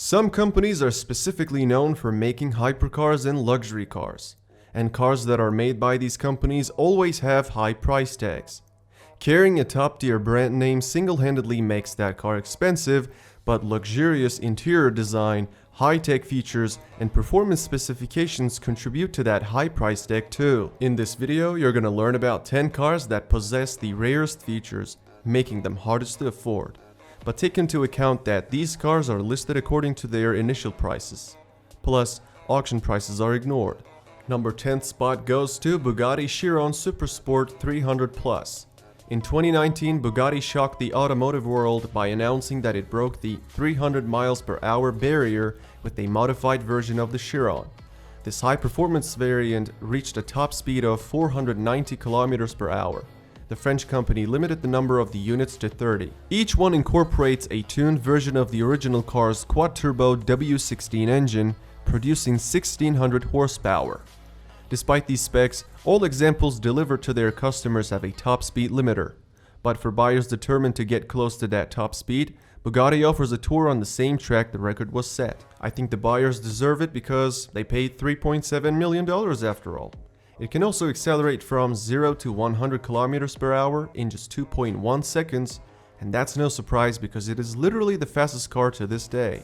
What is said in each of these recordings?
Some companies are specifically known for making hypercars and luxury cars, and cars that are made by these companies always have high price tags. Carrying a top-tier brand name single-handedly makes that car expensive, but luxurious interior design, high-tech features, and performance specifications contribute to that high price tag too. In this video, you're gonna learn about 10 cars that possess the rarest features, making them hardest to afford. But take into account that these cars are listed according to their initial prices. Plus, auction prices are ignored. Number 10th spot goes to Bugatti Chiron Supersport 300 Plus. In 2019, Bugatti shocked the automotive world by announcing that it broke the 300 miles per hour barrier with a modified version of the Chiron. This high-performance variant reached a top speed of 490 kilometers per hour. The French company limited the number of the units to 30. Each one incorporates a tuned version of the original car's quad-turbo W16 engine, producing 1600 horsepower. Despite these specs, all examples delivered to their customers have a top speed limiter. But for buyers determined to get close to that top speed, Bugatti offers a tour on the same track the record was set. I think the buyers deserve it because they paid $3.7 million after all. It can also accelerate from 0 to 100 kilometers per hour in just 2.1 seconds, and that's no surprise because it is literally the fastest car to this day.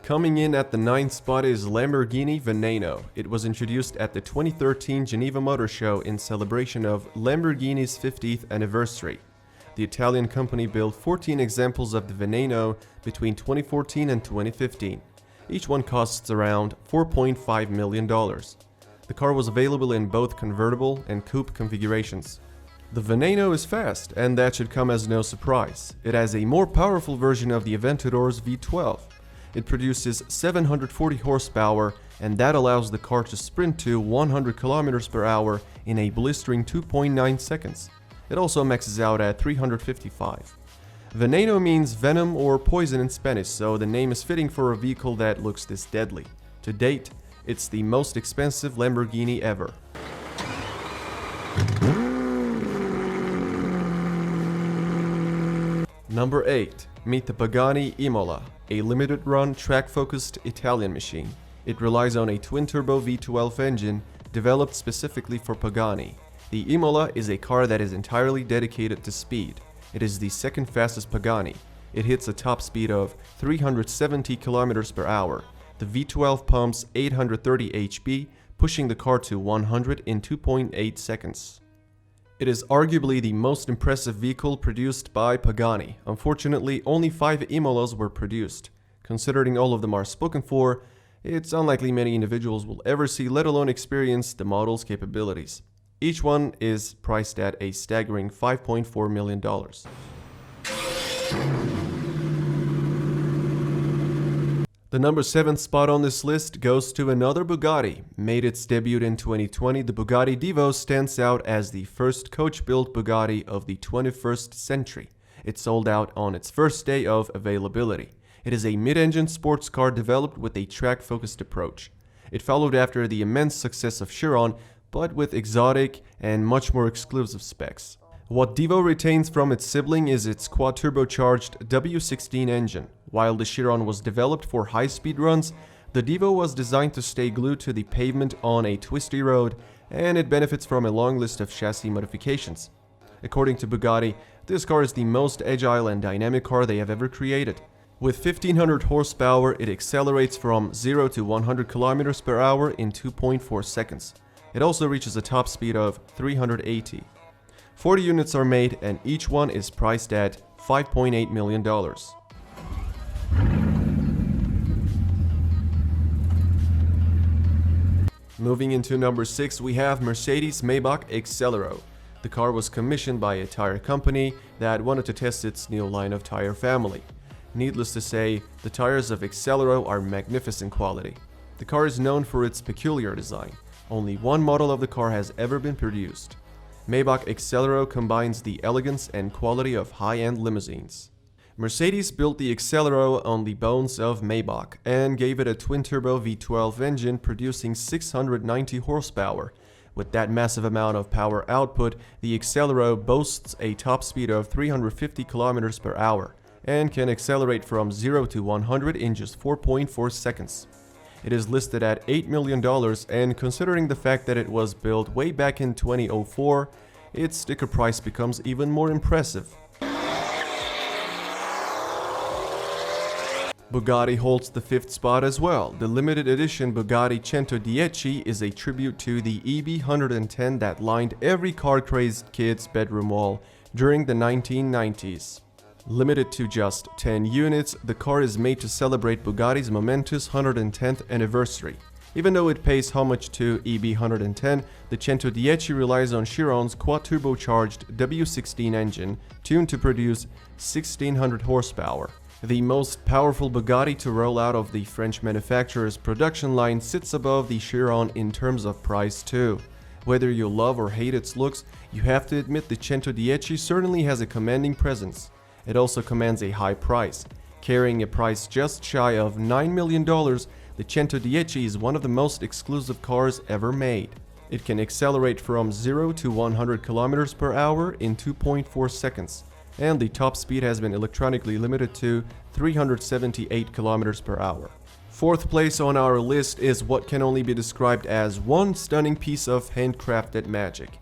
Coming in at the 9th spot is Lamborghini Veneno. It was introduced at the 2013 Geneva Motor Show in celebration of Lamborghini's 50th anniversary. The Italian company built 14 examples of the Veneno between 2014 and 2015. Each one costs around $4.5 million. The car was available in both convertible and coupe configurations. The Veneno is fast, and that should come as no surprise. It has a more powerful version of the Aventador's V12. It produces 740 horsepower, and that allows the car to sprint to 100 kilometers per hour in a blistering 2.9 seconds. It also maxes out at 355. Veneno means venom or poison in Spanish, so the name is fitting for a vehicle that looks this deadly. To date, it's the most expensive Lamborghini ever. Number 8. Meet the Pagani Imola, a limited-run, track-focused Italian machine. It relies on a twin-turbo V12 engine developed specifically for Pagani. The Imola is a car that is entirely dedicated to speed. It is the second fastest Pagani. It hits a top speed of 370 km per hour. The V12 pumps 830 HP, pushing the car to 100 in 2.8 seconds. It is arguably the most impressive vehicle produced by Pagani. Unfortunately, only 5 Imolas were produced. Considering all of them are spoken for, it's unlikely many individuals will ever see, let alone experience, the model's capabilities. Each one is priced at a staggering $5.4 million. The number 7th spot on this list goes to another Bugatti. Made its debut in 2020, the Bugatti Divo stands out as the first coach-built Bugatti of the 21st century. It sold out on its first day of availability. It is a mid-engine sports car developed with a track-focused approach. It followed after the immense success of Chiron, but with exotic and much more exclusive specs. What Divo retains from its sibling is its quad-turbocharged W16 engine. While the Chiron was developed for high-speed runs, the Divo was designed to stay glued to the pavement on a twisty road, and it benefits from a long list of chassis modifications. According to Bugatti, this car is the most agile and dynamic car they have ever created. With 1500 horsepower, it accelerates from 0 to 100 km per hour in 2.4 seconds. It also reaches a top speed of 380. 40 units are made, and each one is priced at $5.8 million. Moving into number 6, we have Mercedes-Maybach Excelero. The car was commissioned by a tire company that wanted to test its new line of tire family. Needless to say, the tires of Excelero are magnificent quality. The car is known for its peculiar design. Only one model of the car has ever been produced. Maybach Excelero combines the elegance and quality of high-end limousines. Mercedes built the Excelero on the bones of Maybach and gave it a twin-turbo V12 engine producing 690 horsepower, With that massive amount of power output, the Accelero boasts a top speed of 350 km per hour and can accelerate from 0 to 100 in just 4.4 seconds. It is listed at $8 million, and considering the fact that it was built way back in 2004, its sticker price becomes even more impressive. Bugatti holds the 5th spot as well. The limited edition Bugatti 110 is a tribute to the EB110 that lined every car-crazed kid's bedroom wall during the 1990s. Limited to just 10 units, the car is made to celebrate Bugatti's momentous 110th anniversary. Even though it pays homage to EB110, the 110 relies on Chiron's quad-turbocharged W16 engine, tuned to produce 1600 horsepower. The most powerful Bugatti to roll out of the French manufacturer's production line sits above the Chiron in terms of price too. Whether you love or hate its looks, you have to admit the 110 certainly has a commanding presence. It also commands a high price. Carrying a price just shy of $9 million, the 110 is one of the most exclusive cars ever made. It can accelerate from 0 to 100 km per hour in 2.4 seconds, and the top speed has been electronically limited to 378 km per hour. 4th place on our list is what can only be described as one stunning piece of handcrafted magic.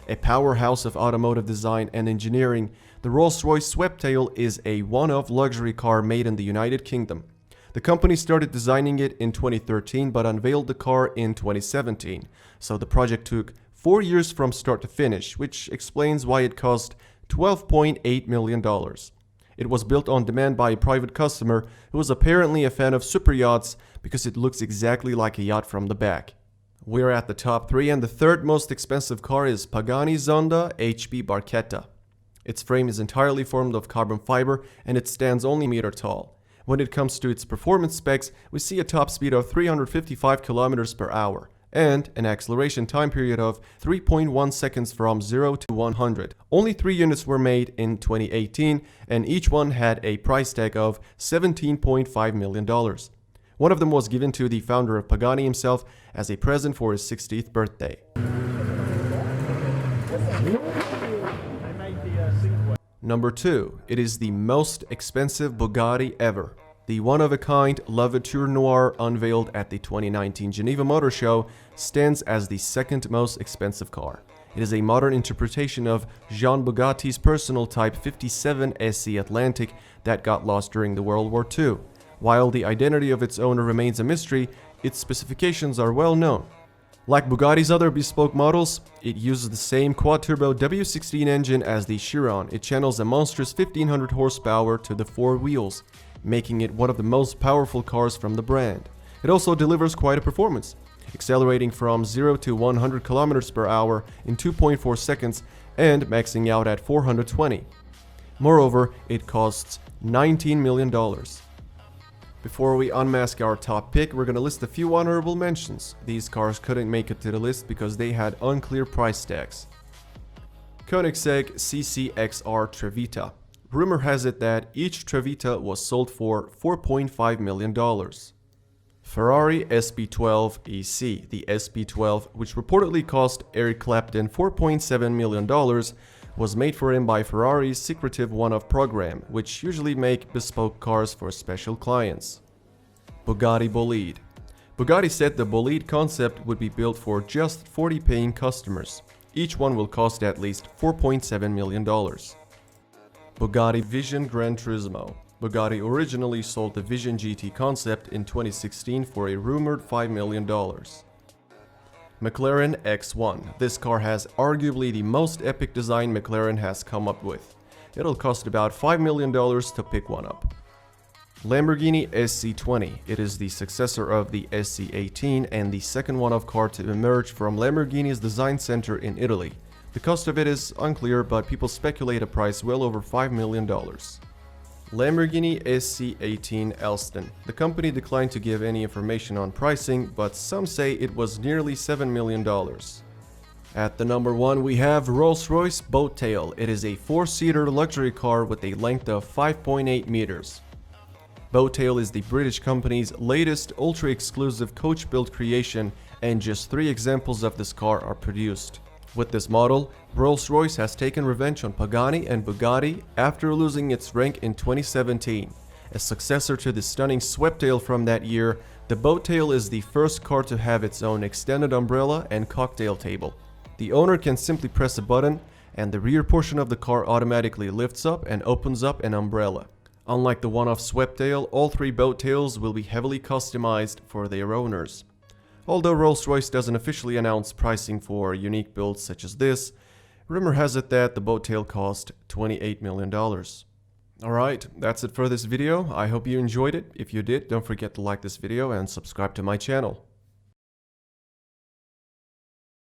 A powerhouse of automotive design and engineering, the Rolls-Royce Sweptail is a one-off luxury car made in the United Kingdom. The company started designing it in 2013 but unveiled the car in 2017, so the project took 4 years from start to finish, which explains why it cost $12.8 million. It was built on demand by a private customer who was apparently a fan of super yachts because it looks exactly like a yacht from the back. We're at the top 3, and the 3rd most expensive car is Pagani Zonda HB Barchetta. Its frame is entirely formed of carbon fiber and it stands only a meter tall. When it comes to its performance specs, we see a top speed of 355 km per hour and an acceleration time period of 3.1 seconds from 0 to 100. Only 3 units were made in 2018 and each one had a price tag of $17.5 million. One of them was given to the founder of Pagani himself as a present for his 60th birthday. Number 2. It is the most expensive Bugatti ever. The one-of-a-kind La Voiture Noire unveiled at the 2019 Geneva Motor Show stands as the 2nd most expensive car. It is a modern interpretation of Jean Bugatti's personal Type 57 SE Atlantic that got lost during the World War II. While the identity of its owner remains a mystery, its specifications are well known. Like Bugatti's other bespoke models, it uses the same quad-turbo W16 engine as the Chiron. It channels a monstrous 1500 horsepower to the 4 wheels, making it one of the most powerful cars from the brand. It also delivers quite a performance, accelerating from 0 to 100 km per hour in 2.4 seconds and maxing out at 420. Moreover, it costs $19 million. Before we unmask our top pick, we're gonna list a few honorable mentions. These cars couldn't make it to the list because they had unclear price tags. Koenigsegg CC-XR Trevita. Rumor has it that each Trevita was sold for $4.5 million. Ferrari SP12 EC. The SP12, which reportedly cost Eric Clapton $4.7 million, was made for him by Ferrari's secretive one-off program, which usually make bespoke cars for special clients. Bugatti Bolide. Bugatti said the Bolide concept would be built for just 40 paying customers. Each one will cost at least $4.7 million. Bugatti Vision Gran Turismo. Bugatti originally sold the Vision GT concept in 2016 for a rumored $5 million. McLaren X1. This car has arguably the most epic design McLaren has come up with. It'll cost about $5 million to pick one up. Lamborghini SC20. It is the successor of the SC18 and the second one-off car to emerge from Lamborghini's design center in Italy. The cost of it is unclear, but people speculate a price well over $5 million. Lamborghini SC18 Elston. The company declined to give any information on pricing, but some say it was nearly $7 million. At the number 1, we have Rolls-Royce Boattail. It is a 4-seater luxury car with a length of 5.8 meters. Boattail is the British company's latest ultra-exclusive coach-built creation and just 3 examples of this car are produced. With this model, Rolls-Royce has taken revenge on Pagani and Bugatti after losing its rank in 2017. A successor to the stunning Sweptail from that year, the Boattail is the first car to have its own extended umbrella and cocktail table. The owner can simply press a button, and the rear portion of the car automatically lifts up and opens up an umbrella. Unlike the one-off Sweptail, all 3 Boattails will be heavily customized for their owners. Although Rolls-Royce doesn't officially announce pricing for unique builds such as this, rumor has it that the Boattail cost $28 million. Alright, that's it for this video. I hope you enjoyed it. If you did, don't forget to like this video and subscribe to my channel.